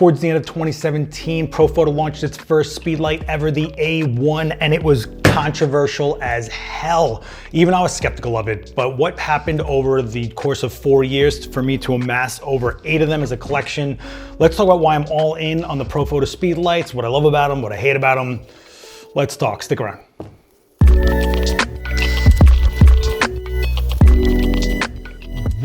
towards the end of 2017, Profoto launched its first speedlight ever, the A1, and it was controversial as hell. Even I was skeptical of it, but what happened over the course of 4 years for me to amass over 8 of them as a collection? Let's talk about why I'm all in on the Profoto Speedlights, what I love about them, what I hate about them. Let's talk, stick around.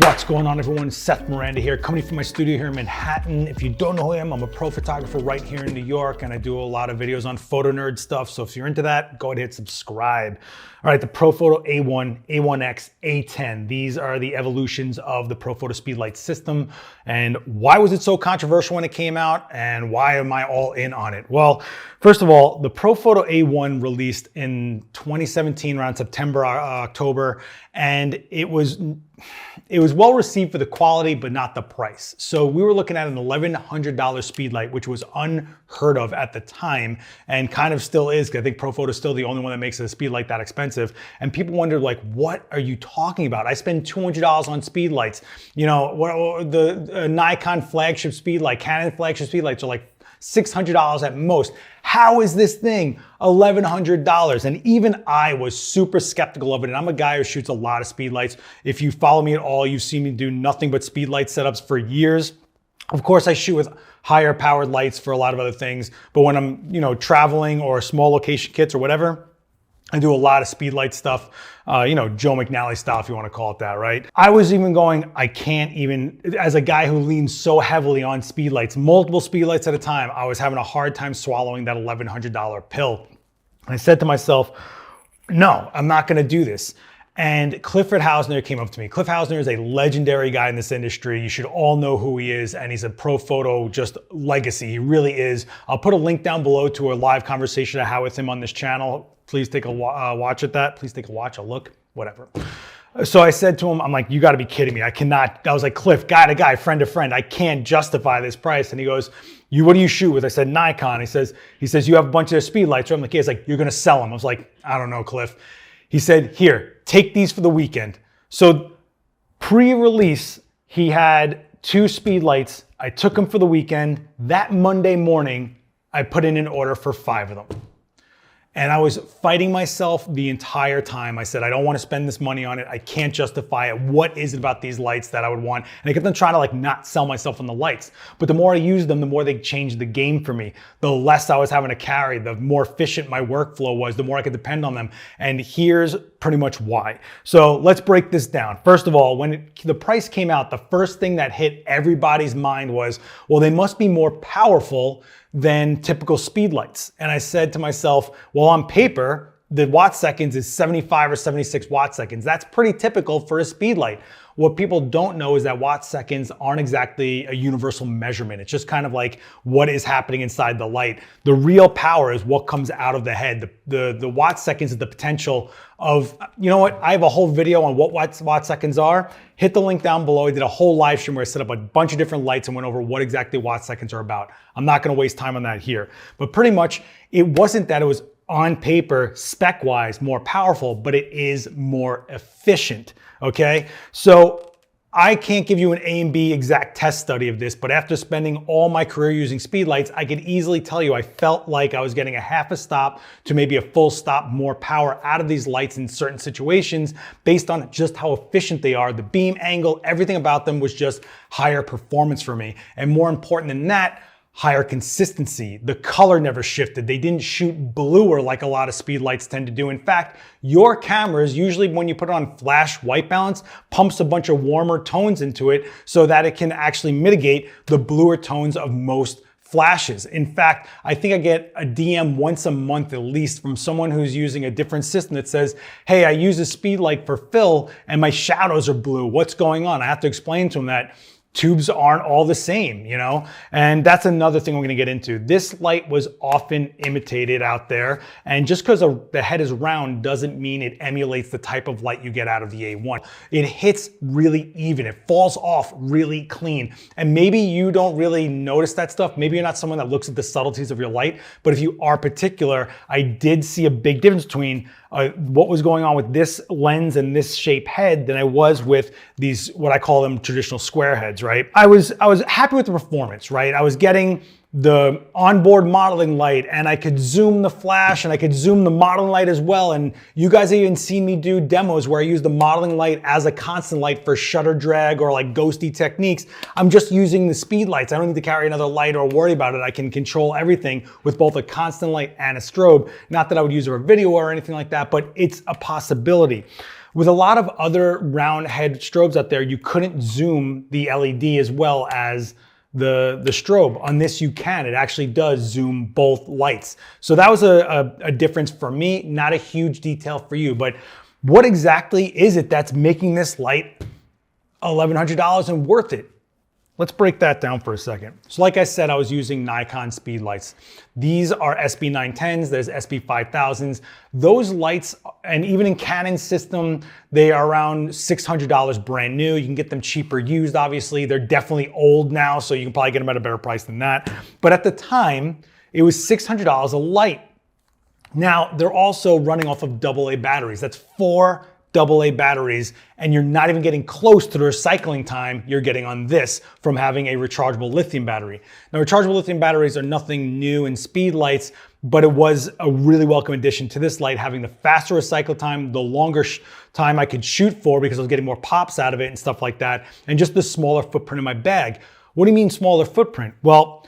What's going on, everyone? Seth Miranda here, coming from my studio here in Manhattan. If you don't know who I am, I'm a pro photographer right here in New York, and I do a lot of videos on photo nerd stuff. So if you're into that, go ahead and hit subscribe. All right, the Profoto A1, A1X, A10. These are the evolutions of the Profoto Speedlight system. And why was it so controversial when it came out? And why am I all in on it? Well, first of all, the Profoto A1 released in 2017, around September, October, and it was well received for the quality, but not the price. So we were looking at an $1,100 speedlight, which was unheard of at the time, and kind of still is, because I think Profoto is still the only one that makes a speedlight that expensive. And people wondered, like, what are you talking about? I spend $200 on speedlights. You know, the Nikon flagship speedlight, Canon flagship speedlights are like $600 at most. How is this thing $1,100? And even I was super skeptical of it. And I'm a guy who shoots a lot of speedlights. If you follow me at all, you've seen me do nothing but speedlight setups for years. Of course, I shoot with higher powered lights for a lot of other things. But when I'm, traveling or small location kits or whatever, I do a lot of speedlight stuff, Joe McNally style, if you want to call it that, right? I was even going, I can't even, as a guy who leans so heavily on speedlights, multiple speedlights at a time, I was having a hard time swallowing that $1,100 pill. And I said to myself, no, I'm not going to do this. And Clifford Hausner came up to me. Cliff Hausner is a legendary guy in this industry. You should all know who he is, and he's a Profoto just legacy. He really is. I'll put a link down below to a live conversation I had with him on this channel. Please take a watch at that. Please take a watch, a look, whatever. So I said to him, I'm like, you gotta be kidding me. I was like, Cliff, guy to guy, friend to friend, I can't justify this price. And he goes, what do you shoot with? I said, Nikon. He says, you have a bunch of speedlights. I'm like, yeah. He's like, you're gonna sell them. I was like, I don't know, Cliff. He said, here, take these for the weekend. So pre-release, he had 2 speedlights. I took them for the weekend. That Monday morning, I put in an order for 5 of them. And I was fighting myself the entire time. I said, I don't want to spend this money on it. I can't justify it. What is it about these lights that I would want? And I kept on trying to not sell myself on the lights. But the more I used them, the more they changed the game for me. The less I was having to carry, the more efficient my workflow was, the more I could depend on them. And here's pretty much why. So let's break this down. First of all, when the price came out, the first thing that hit everybody's mind was, well, they must be more powerful than typical speedlights. And I said to myself, well, on paper, the watt seconds is 75 or 76 watt seconds. That's pretty typical for a speedlight. What people don't know is that watt seconds aren't exactly a universal measurement. It's just kind of like what is happening inside the light. The real power is what comes out of the head. The watt seconds is the potential of, you know what? I have a whole video on what watt seconds are. Hit the link down below. I did a whole live stream where I set up a bunch of different lights and went over what exactly watt seconds are about. I'm not going to waste time on that here. But pretty much, it wasn't that it was on paper, spec-wise, more powerful, but it is more efficient, okay? So I can't give you an A and B exact test study of this, but after spending all my career using speedlights, I could easily tell you I felt like I was getting a half a stop to maybe a full stop more power out of these lights in certain situations based on just how efficient they are. The beam angle, everything about them was just higher performance for me. And more important than that, higher consistency. The color never shifted. They didn't shoot bluer like a lot of speedlights tend to do. In fact, your cameras, usually when you put it on flash white balance, pumps a bunch of warmer tones into it so that it can actually mitigate the bluer tones of most flashes. In fact, I think I get a DM once a month at least from someone who's using a different system that says, hey, I use a speedlight for fill and my shadows are blue. What's going on? I have to explain to them that tubes aren't all the same, And that's another thing we're gonna get into. This light was often imitated out there, and just because the head is round doesn't mean it emulates the type of light you get out of the A1. It hits really even, it falls off really clean. And maybe you don't really notice that stuff. Maybe you're not someone that looks at the subtleties of your light, but if you are particular, I did see a big difference between what was going on with this lens and this shape head than I was with these, what I call them, traditional square heads, right? I was happy with the performance, right? I was getting the onboard modeling light, and I could zoom the flash, and I could zoom the modeling light as well. And you guys have even seen me do demos where I use the modeling light as a constant light for shutter drag or like ghosty techniques. I'm just using the speed lights. I don't need to carry another light or worry about it. I can control everything with both a constant light and a strobe. Not that I would use it for video or anything like that, but it's a possibility. With a lot of other round head strobes out there, you couldn't zoom the LED as well as the strobe. On this you can. It actually does zoom both lights. So that was a difference for me, not a huge detail for you. But what exactly is it that's making this light $1,100 and worth it? Let's break that down for a second. So like I said, I was using Nikon Speedlights. These are SB910s, there's SB5000s. Those lights, and even in Canon system, they are around $600 brand new. You can get them cheaper used, obviously. They're definitely old now, so you can probably get them at a better price than that. But at the time, it was $600 a light. Now, they're also running off of AA batteries. That's 4 AA batteries, and you're not even getting close to the recycling time you're getting on this from having a rechargeable lithium battery. Now, rechargeable lithium batteries are nothing new in speed lights, but it was a really welcome addition to this light, having the faster recycle time, the longer time I could shoot for because I was getting more pops out of it and stuff like that, and just the smaller footprint in my bag. What do you mean smaller footprint? Well,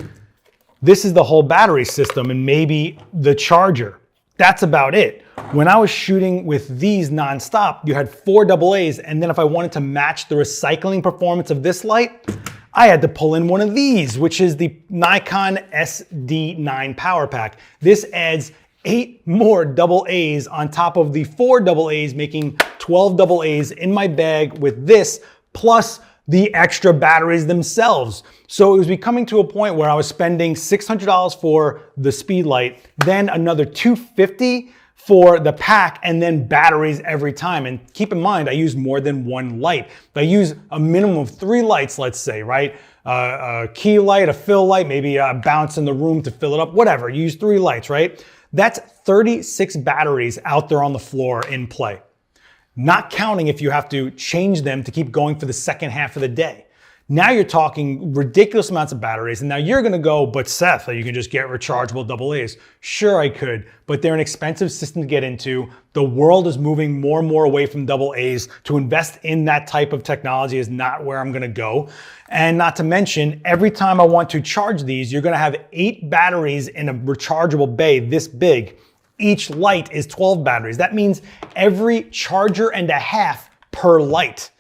this is the whole battery system and maybe the charger. That's about it. When I was shooting with these nonstop, you had 4 AA's, and then if I wanted to match the recycling performance of this light, I had to pull in one of these, which is the Nikon SD9 Power Pack. This adds 8 more AA's on top of the 4 AA's, making 12 AA's in my bag with this, plus the extra batteries themselves. So it was becoming to a point where I was spending $600 for the Speedlight, then another $250 for the pack, and then batteries every time. And keep in mind, I use more than one light. I use a minimum of 3 lights, let's say, right? A key light, a fill light, maybe a bounce in the room to fill it up, whatever. You use 3 lights, right? That's 36 batteries out there on the floor in play. Not counting if you have to change them to keep going for the second half of the day. Now you're talking ridiculous amounts of batteries, and now you're gonna go, but Seth, you can just get rechargeable AA's. Sure, I could, but they're an expensive system to get into. The world is moving more and more away from AA's. To invest in that type of technology is not where I'm gonna go. And not to mention, every time I want to charge these, you're gonna have 8 batteries in a rechargeable bay this big. Each light is 12 batteries. That means every charger and a half per light.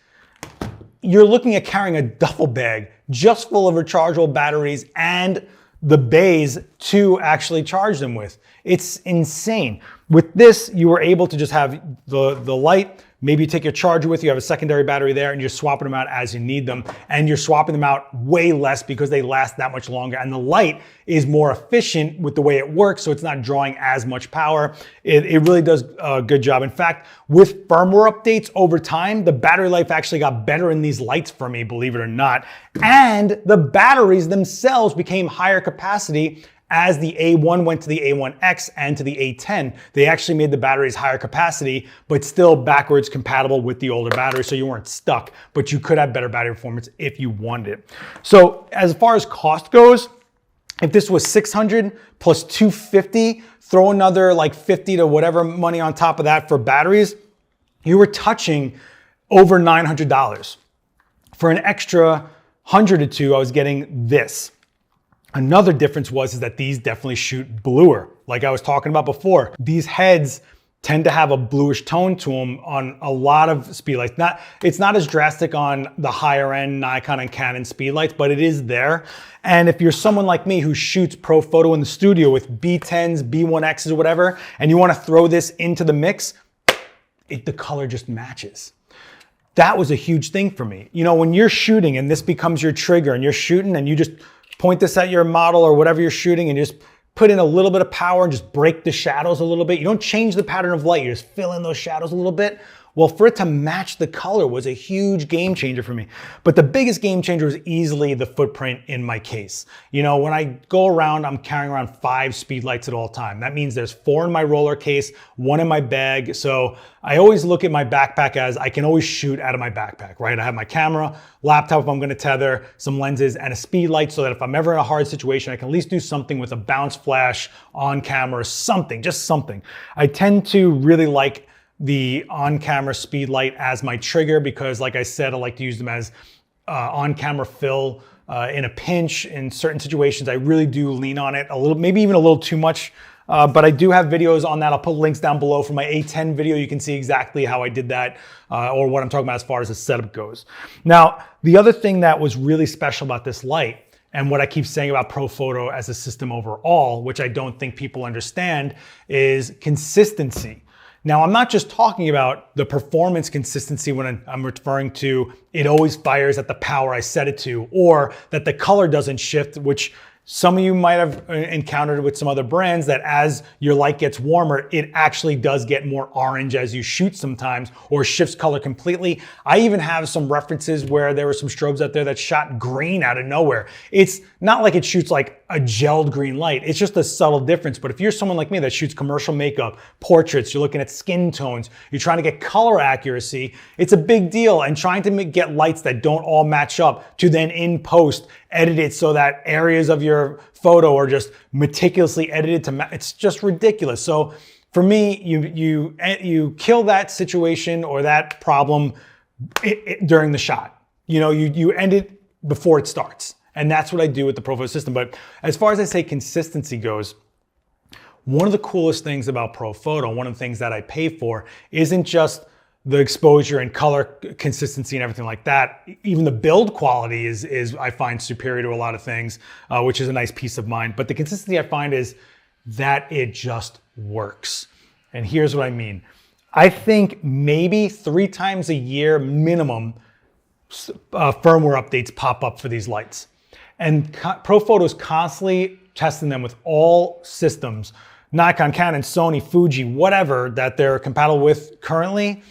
You're looking at carrying a duffel bag just full of rechargeable batteries and the bays to actually charge them with. It's insane. With this, you were able to just have the light, maybe you take your charger with you, have a secondary battery there, and you're swapping them out as you need them. And you're swapping them out way less because they last that much longer. And the light is more efficient with the way it works, so it's not drawing as much power. It really does a good job. In fact, with firmware updates over time, the battery life actually got better in these lights for me, believe it or not. And the batteries themselves became higher capacity as the A1 went to the A1X and to the A10. They actually made the batteries higher capacity, but still backwards compatible with the older battery, so you weren't stuck, but you could have better battery performance if you wanted it. So as far as cost goes, if this was $600 plus $250, throw another like $50 to whatever money on top of that for batteries, you were touching over $900. For an extra $100 or $200, I was getting this. Another difference is that these definitely shoot bluer. Like I was talking about before, these heads tend to have a bluish tone to them on a lot of speedlights. It's not as drastic on the higher end Nikon and Canon speedlights, but it is there. And if you're someone like me who shoots Profoto in the studio with B10s, B1Xs or whatever, and you want to throw this into the mix, the color just matches. That was a huge thing for me. You know, when you're shooting and this becomes your trigger and you're shooting and you just point this at your model or whatever you're shooting and just put in a little bit of power and just break the shadows a little bit. You don't change the pattern of light, you just fill in those shadows a little bit. Well, for it to match the color was a huge game changer for me. But the biggest game changer was easily the footprint in my case. You know, when I go around, I'm carrying around 5 Speedlights at all time. That means there's 4 in my roller case, 1 in my bag. So I always look at my backpack as I can always shoot out of my backpack, right? I have my camera, laptop if I'm gonna tether, some lenses, and a Speedlight so that if I'm ever in a hard situation, I can at least do something with a bounce flash on camera, something, just something. I tend to really like the on-camera Speedlight as my trigger because, like I said, I like to use them as on-camera fill in a pinch. In certain situations, I really do lean on it a little, maybe even a little too much. But I do have videos on that. I'll put links down below for my A10 video. You can see exactly how I did that or what I'm talking about as far as the setup goes. Now, the other thing that was really special about this light and what I keep saying about Profoto as a system overall, which I don't think people understand, is consistency. Now, I'm not just talking about the performance consistency when I'm referring to it always fires at the power I set it to, or that the color doesn't shift, which some of you might have encountered with some other brands, that as your light gets warmer, it actually does get more orange as you shoot sometimes, or shifts color completely. I even have some references where there were some strobes out there that shot green out of nowhere. It's not like it shoots like a gelled green light. It's just a subtle difference. But if you're someone like me that shoots commercial makeup, portraits, you're looking at skin tones, you're trying to get color accuracy, it's a big deal. And trying to get lights that don't all match up to then in post edit it so that areas of your photo are just meticulously edited to it's just ridiculous. So for me, you kill that situation or that problem during the shot. You know, you end it before it starts. And that's what I do with the Profoto system. But as far as I say consistency goes, one of the coolest things about Profoto, one of the things that I pay for, isn't just the exposure and color consistency and everything like that. Even the build quality is I find superior to a lot of things, which is a nice peace of mind. But the consistency I find is that it just works. And here's what I mean. I think maybe 3 times a year minimum, firmware updates pop up for these lights. And Profoto's constantly testing them with all systems, Nikon, Canon, Sony, Fuji, whatever that they're compatible with currently.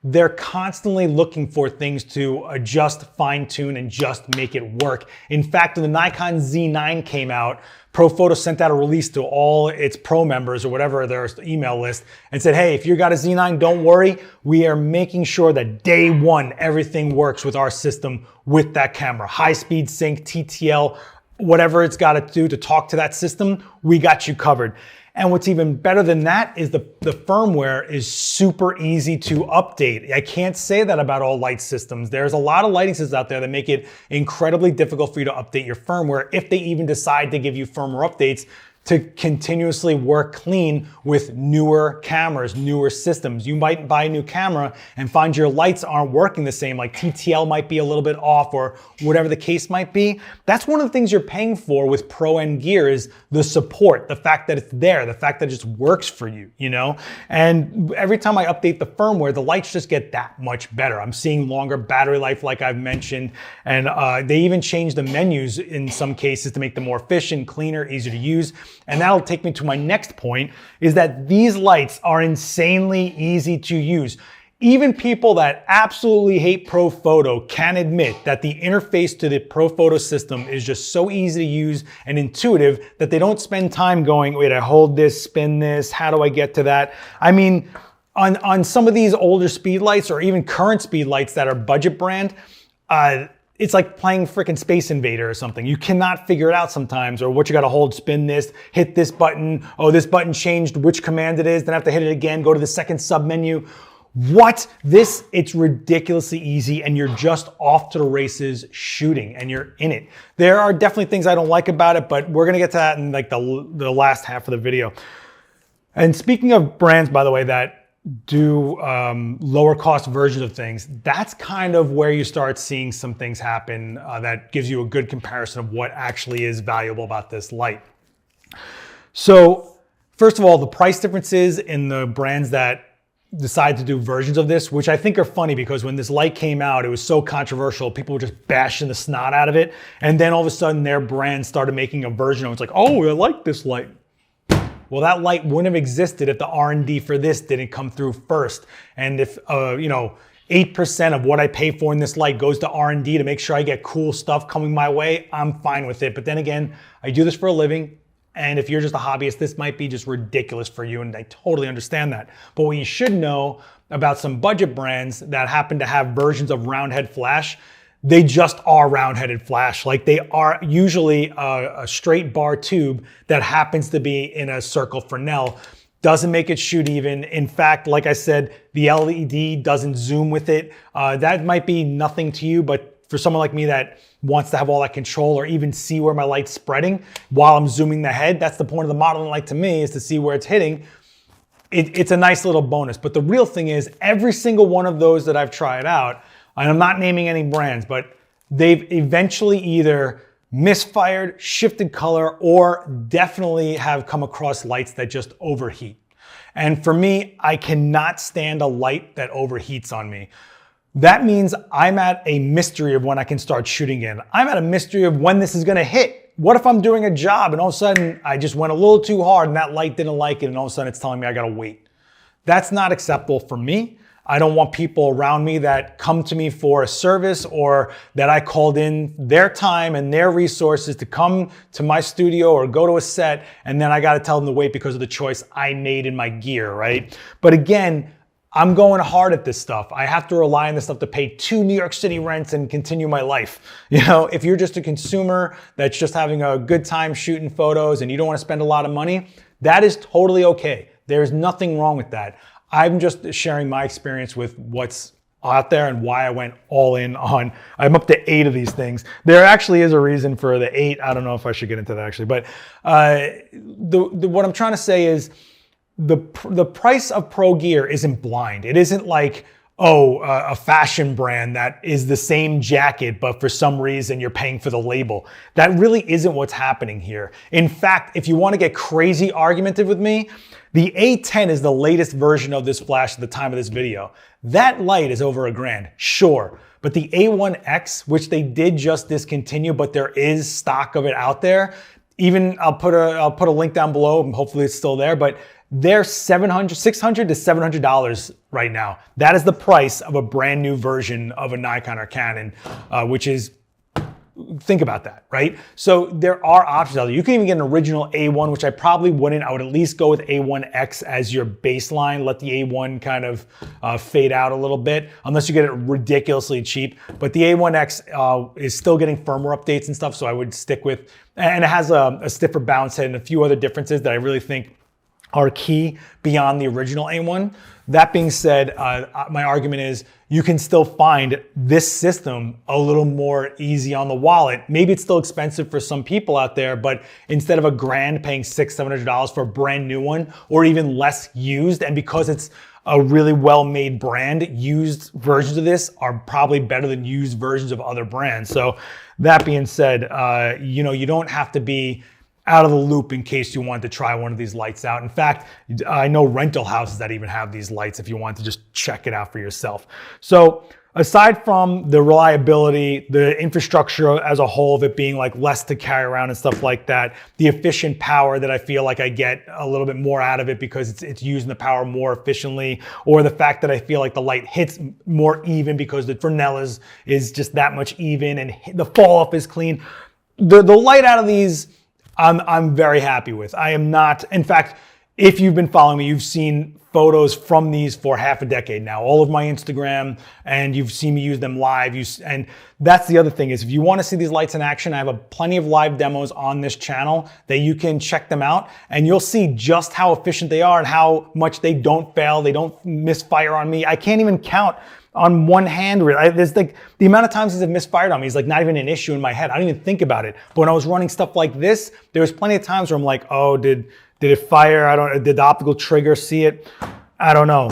They're constantly looking for things to adjust, fine tune, and just make it work. In fact, when the Nikon Z9 came out, Profoto sent out a release to all its pro members or whatever their email list and said, hey, if you got a Z9, don't worry. We are making sure that day one, everything works with our system with that camera. High speed sync, TTL, whatever it's got to do to talk to that system, we got you covered. And what's even better than that is the firmware is super easy to update. I can't say that about all light systems. There's a lot of lighting systems out there that make it incredibly difficult for you to update your firmware if they even decide to give you firmware updates to continuously work clean with newer cameras, newer systems. You might buy a new camera and find your lights aren't working the same, like TTL might be a little bit off or whatever the case might be. That's one of the things you're paying for with pro-end gear is the support, the fact that it's there, the fact that it just works for you, you know? And every time I update the firmware, the lights just get that much better. I'm seeing longer battery life like I've mentioned, and they even changed the menus in some cases to make them more efficient, cleaner, easier to use. And that'll take me to my next point, is that these lights are insanely easy to use. Even people that absolutely hate Profoto can admit that the interface to the Profoto system is just so easy to use and intuitive that they don't spend time going, wait, I hold this, spin this, how do I get to that? I mean, on some of these older Speedlights or even current Speedlights that are budget brand, it's like playing freaking Space Invader or something. You cannot figure it out sometimes, or what you gotta hold, spin this, hit this button, oh, this button changed which command it is, then I have to hit it again, go to the second sub menu. What? It's ridiculously easy and you're just off to the races shooting and you're in it. There are definitely things I don't like about it, but we're gonna get to that in like the last half of the video. And speaking of brands, by the way, that do lower cost versions of things, that's kind of where you start seeing some things happen that gives you a good comparison of what actually is valuable about this light. So first of all, the price differences in the brands that decide to do versions of this, which I think are funny because when this light came out, it was so controversial. People were just bashing the snot out of it. And then all of a sudden their brand started making a version of it. It's like, oh, I like this light. Well, that light wouldn't have existed if the R&D for this didn't come through first. And if, 8% of what I pay for in this light goes to R&D to make sure I get cool stuff coming my way, I'm fine with it. But then again, I do this for a living. And if you're just a hobbyist, this might be just ridiculous for you, and I totally understand that. But what you should know about some budget brands that happen to have versions of round head flash, they just are round-headed flash. Like, they are usually a straight bar tube that happens to be in a circle Fresnel. Doesn't make it shoot even. In fact, like I said, the LED doesn't zoom with it. That might be nothing to you, but for someone like me that wants to have all that control or even see where my light's spreading while I'm zooming the head, that's the point of the modeling light to me, is to see where it's hitting. It's a nice little bonus. But the real thing is, every single one of those that I've tried out, and I'm not naming any brands, but they've eventually either misfired, shifted color, or definitely have come across lights that just overheat. And for me, I cannot stand a light that overheats on me. That means I'm at a mystery of when I can start shooting in. I'm at a mystery of when this is gonna hit. What if I'm doing a job and all of a sudden I just went a little too hard and that light didn't like it, and all of a sudden it's telling me I gotta wait? That's not acceptable for me. I don't want people around me that come to me for a service, or that I called in their time and their resources to come to my studio or go to a set, and then I got to tell them to wait because of the choice I made in my gear, right? But again, I'm going hard at this stuff. I have to rely on this stuff to pay 2 New York City rents and continue my life. If you're just a consumer that's just having a good time shooting photos and you don't want to spend a lot of money, that is totally okay. There's nothing wrong with that. I'm just sharing my experience with what's out there and why I went all in on, I'm up to 8 of these things. There actually is a reason for the 8. I don't know if I should get into that actually, but what I'm trying to say is the price of pro gear isn't blind. It isn't like, a fashion brand that is the same jacket, but for some reason you're paying for the label. That really isn't what's happening here. In fact, if you want to get crazy argumentative with me, the A10 is the latest version of this flash at the time of this video. That light is over $1,000, sure. But the A1X, which they did just discontinue, but there is stock of it out there. Even I'll put a link down below, and hopefully it's still there, but they're $600 to $700 right now. That is the price of a brand new version of a Nikon or Canon, which is, think about that, right? So there are options out there. You can even get an original A1, which I probably wouldn't. I would at least go with A1X as your baseline. Let the A1 kind of fade out a little bit, unless you get it ridiculously cheap. But the A1X is still getting firmware updates and stuff, so I would stick with, and it has a stiffer bounce head and a few other differences that I really think are key beyond the original A1. That being said, my argument is you can still find this system a little more easy on the wallet. Maybe it's still expensive for some people out there, but instead of $1,000 paying $600, $700 for a brand new one, or even less used, and because it's a really well-made brand, used versions of this are probably better than used versions of other brands. So that being said, you don't have to be out of the loop in case you want to try one of these lights out. In fact, I know rental houses that even have these lights if you want to just check it out for yourself. So aside from the reliability, the infrastructure as a whole of it being like less to carry around and stuff like that, the efficient power that I feel like I get a little bit more out of it because it's using the power more efficiently, or the fact that I feel like the light hits more even because the Fresnel is just that much even and the fall off is clean. The light out of these, I'm very happy with. I am not, in fact, if you've been following me, you've seen photos from these for half a decade now, all of my Instagram, and you've seen me use them live. And that's the other thing is, if you want to see these lights in action, I have plenty of live demos on this channel that you can check them out, and you'll see just how efficient they are and how much they don't fail. They don't misfire on me. I can't even count on one hand. There's like the amount of times these have misfired on me is like not even an issue in my head. I don't even think about it. But when I was running stuff like this, there was plenty of times where I'm like, oh, did it fire? Did the optical trigger see it? I don't know.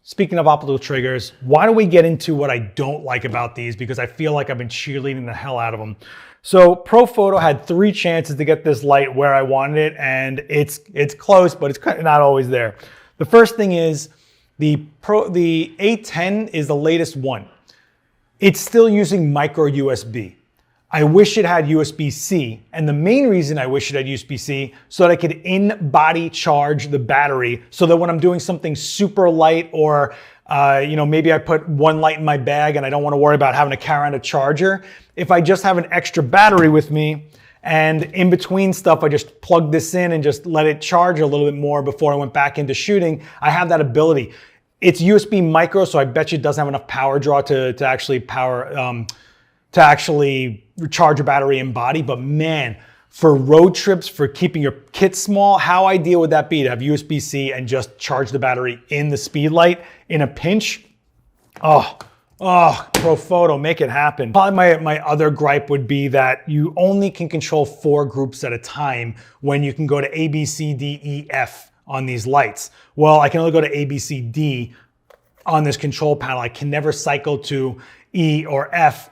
Speaking of optical triggers, why don't we get into what I don't like about these, because I feel like I've been cheerleading the hell out of them. So Profoto had 3 chances to get this light where I wanted it, and it's close, but it's kind of not always there. The first thing is, the A10 is the latest one. It's still using micro USB. I wish it had USB-C. And the main reason I wish it had USB-C so that I could in-body charge the battery so that when I'm doing something super light or maybe I put one light in my bag and I don't want to worry about having to carry around a charger. If I just have an extra battery with me and in between stuff, I just plug this in and just let it charge a little bit more before I went back into shooting, I have that ability. It's USB micro, so I bet you it doesn't have enough power draw to actually charge a battery in body. But man, for road trips, for keeping your kit small, how ideal would that be to have USB-C and just charge the battery in the Speedlight in a pinch? Oh, Profoto, make it happen. Probably my other gripe would be that you only can control 4 groups at a time when you can go to A, B, C, D, E, F on these lights. Well, I can only go to A, B, C, D on this control panel. I can never cycle to E or F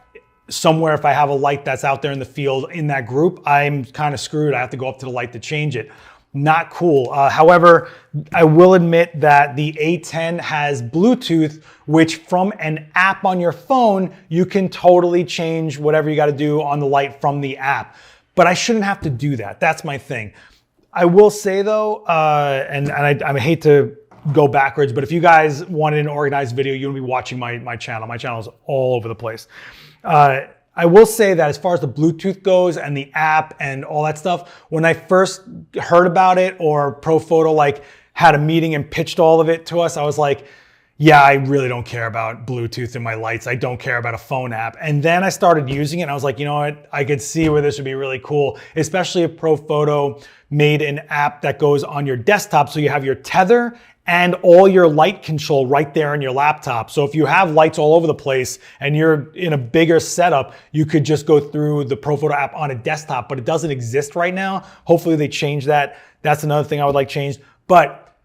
somewhere. If I have a light that's out there in the field in that group, I'm kind of screwed. I have to go up to the light to change it. Not cool. However, I will admit that the A10 has Bluetooth, which from an app on your phone, you can totally change whatever you got to do on the light from the app. But I shouldn't have to do that. That's my thing. I will say though, and I hate to go backwards, but if you guys wanted an organized video, you'll be watching my channel. My channel is all over the place. I will say that as far as the Bluetooth goes and the app and all that stuff, when I first heard about it or Profoto had a meeting and pitched all of it to us, I was like, yeah, I really don't care about Bluetooth in my lights. I don't care about a phone app. And then I started using it and I was like, you know what? I could see where this would be really cool, especially if Profoto made an app that goes on your desktop. So you have your tether and all your light control right there on your laptop. So if you have lights all over the place and you're in a bigger setup, you could just go through the Profoto app on a desktop, but it doesn't exist right now. Hopefully they change that. That's another thing I would like changed. But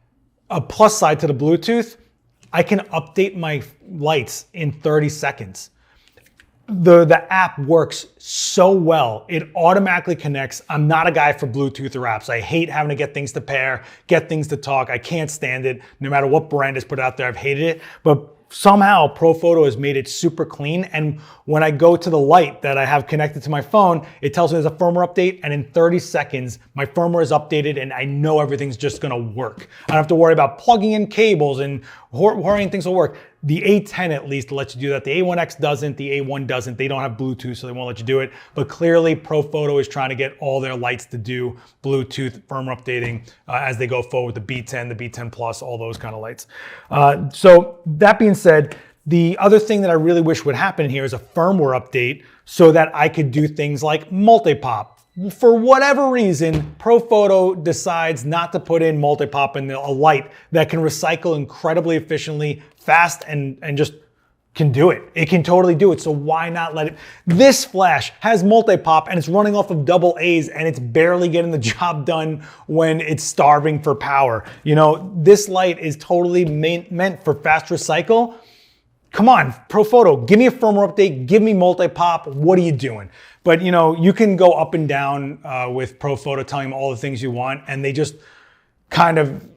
a plus side to the Bluetooth, I can update my lights in 30 seconds. The app works so well. It automatically connects. I'm not a guy for Bluetooth or apps. I hate having to get things to pair, get things to talk. I can't stand it. No matter what brand has put out there, I've hated it. But somehow Profoto has made it super clean. And when I go to the light that I have connected to my phone, it tells me there's a firmware update. And in 30 seconds, my firmware is updated and I know everything's just gonna work. I don't have to worry about plugging in cables and worrying things will work. The A10 at least lets you do that. The A1X doesn't, the A1 doesn't. They don't have Bluetooth, so they won't let you do it. But clearly Profoto is trying to get all their lights to do Bluetooth firmware updating as they go forward with the B10, the B10 Plus, all those kind of lights. So that being said, the other thing that I really wish would happen here is a firmware update so that I could do things like multi-pop. For whatever reason, Profoto decides not to put in multi-pop in a light that can recycle incredibly efficiently, fast, and just can do it. It can totally do it, so why not let it? This flash has multi-pop and it's running off of double A's and it's barely getting the job done when it's starving for power. You know, this light is totally meant for fast recycle. Come on, Profoto, give me a firmware update, give me multi-pop, what are you doing? But you know, you can go up and down with Profoto telling them all the things you want and they just kind of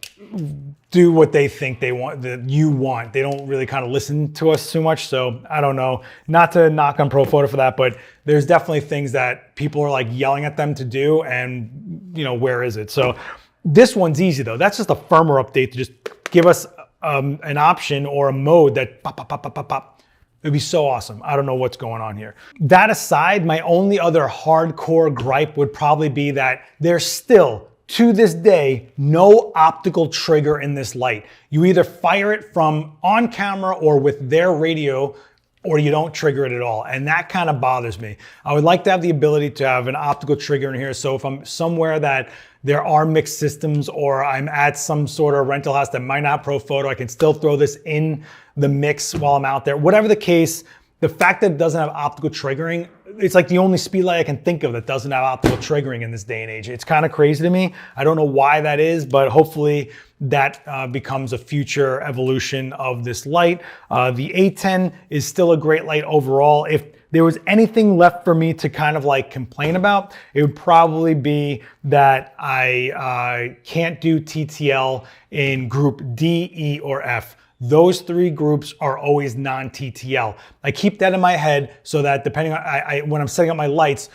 do what they think they want, that you want. They don't really kind of listen to us too much. So I don't know, not to knock on Profoto for that, but there's definitely things that people are like yelling at them to do and you know, where is it? So this one's easy though. That's just a firmware update to just give us an option or a mode that pop, pop, pop, pop, pop, pop. It'd be so awesome. I don't know what's going on here. That aside, my only other hardcore gripe would probably be that there's still, to this day, no optical trigger in this light. You either fire it from on camera or with their radio, or you don't trigger it at all. And that kind of bothers me. I would like to have the ability to have an optical trigger in here. So if I'm somewhere that there are mixed systems or I'm at some sort of rental house that might not have Profoto, I can still throw this in the mix while I'm out there. Whatever the case, the fact that it doesn't have optical triggering, it's like the only speedlight I can think of that doesn't have optical triggering in this day and age. It's kind of crazy to me. I don't know why that is, but hopefully that becomes a future evolution of this light. The A10 is still a great light overall. If there was anything left for me to kind of like complain about, it would probably be that I can't do TTL in group D, E, or F. those 3 groups are always non-TTL. I keep that in my head so that depending on, when I'm setting up my lights,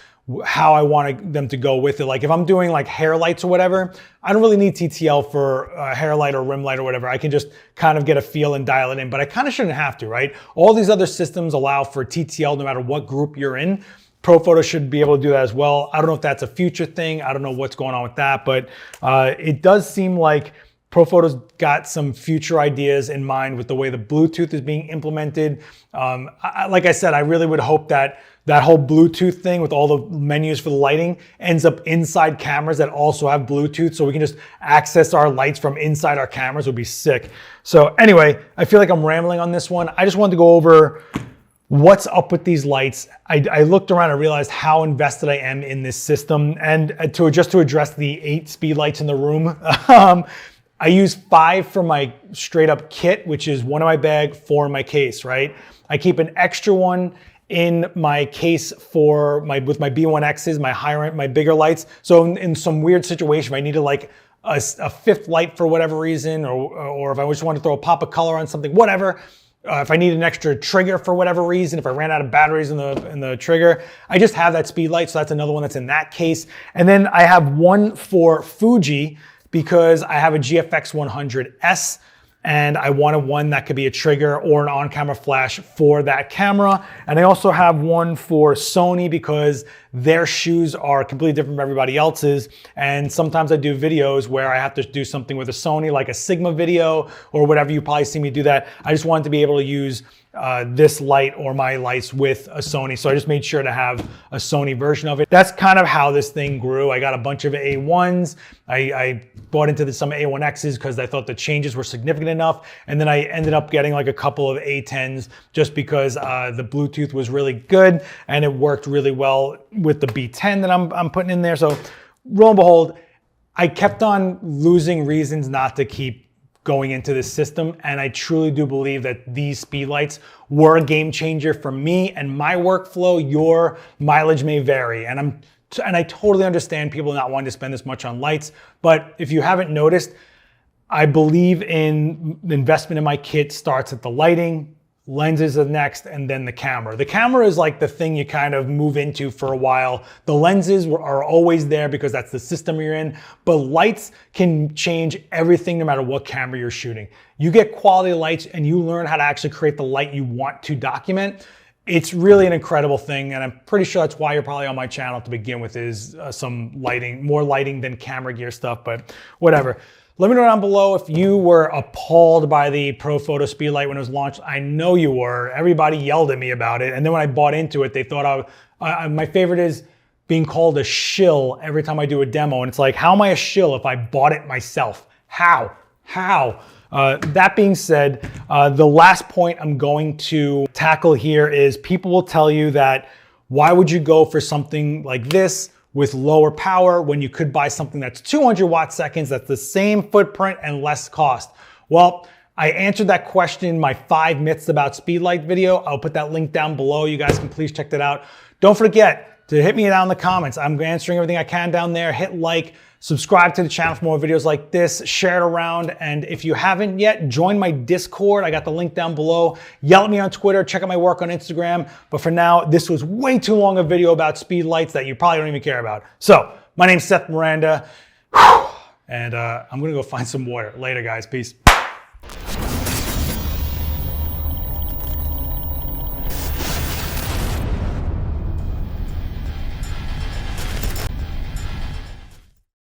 how I want them to go with it. Like if I'm doing like hair lights or whatever, I don't really need TTL for a hair light or rim light or whatever. I can just kind of get a feel and dial it in, but I kind of shouldn't have to, right? All these other systems allow for TTL no matter what group you're in. Profoto should be able to do that as well. I don't know if that's a future thing. I don't know what's going on with that, but it does seem like Profoto's got some future ideas in mind with the way the Bluetooth is being implemented. Like I said, I really would hope that that whole Bluetooth thing with all the menus for the lighting ends up inside cameras that also have Bluetooth, so we can just access our lights from inside our cameras. Would be sick. So anyway, I feel like I'm rambling on this one. I just wanted to go over what's up with these lights. I looked around and realized how invested I am in this system, and to address the 8 speed lights in the room. I use 5 for my straight up kit, which is 1 in my bag, 4 in my case, right? I keep an extra one in my case for with my B1Xs, my higher end, my bigger lights. So in some weird situation, if I needed like a 5th light for whatever reason, or if I just wanted to throw a pop of color on something, whatever. If I need an extra trigger for whatever reason, if I ran out of batteries in the trigger, I just have that speed light. So that's another one that's in that case. And then I have one for Fuji because I have a GFX 100S and I wanted one that could be a trigger or an on-camera flash for that camera. And I also have one for Sony because their shoes are completely different from everybody else's. And sometimes I do videos where I have to do something with a Sony, like a Sigma video or whatever. You probably see me do that. I just wanted to be able to use this light or my lights with a Sony. So I just made sure to have a Sony version of it. That's kind of how this thing grew. I got a bunch of A1s. I bought into some A1Xs because I thought the changes were significant enough. And then I ended up getting like a couple of A10s just because the Bluetooth was really good and it worked really well with the B10 that I'm putting in there. So lo and behold, I kept on losing reasons not to keep going into this system, and I truly do believe that these speed lights were a game changer for me and my workflow. Your mileage may vary, and I totally understand people not wanting to spend this much on lights, but if you haven't noticed, I believe in the investment in my kit starts at the lighting, lenses are next, and then the camera. The camera is like the thing you kind of move into for a while. The lenses are always there because that's the system you're in, but lights can change everything no matter what camera you're shooting. You get quality lights and you learn how to actually create the light you want to document. It's really an incredible thing, and I'm pretty sure that's why you're probably on my channel to begin with, is some lighting, more lighting than camera gear stuff, but whatever. Let me know down below if you were appalled by the Profoto Speedlight when it was launched. I know you were. Everybody yelled at me about it. And then when I bought into it, they thought my favorite is being called a shill every time I do a demo. And it's like, how am I a shill if I bought it myself? How? That being said, the last point I'm going to tackle here is people will tell you that why would you go for something like this with lower power when you could buy something that's 200 watt seconds, that's the same footprint and less cost? Well, I answered that question in my 5 myths about speedlight video. I'll put that link down below. You guys can please check that out. Don't forget to hit me down in the comments. I'm answering everything I can down there. Hit like, subscribe to the channel for more videos like this, share it around, and if you haven't yet, join my Discord. I got the link down below. Yell at me on Twitter, check out my work on Instagram. But for now, this was way too long a video about speed lights that you probably don't even care about. So, my name's Seth Miranda, and I'm gonna go find some water. Later, guys, peace.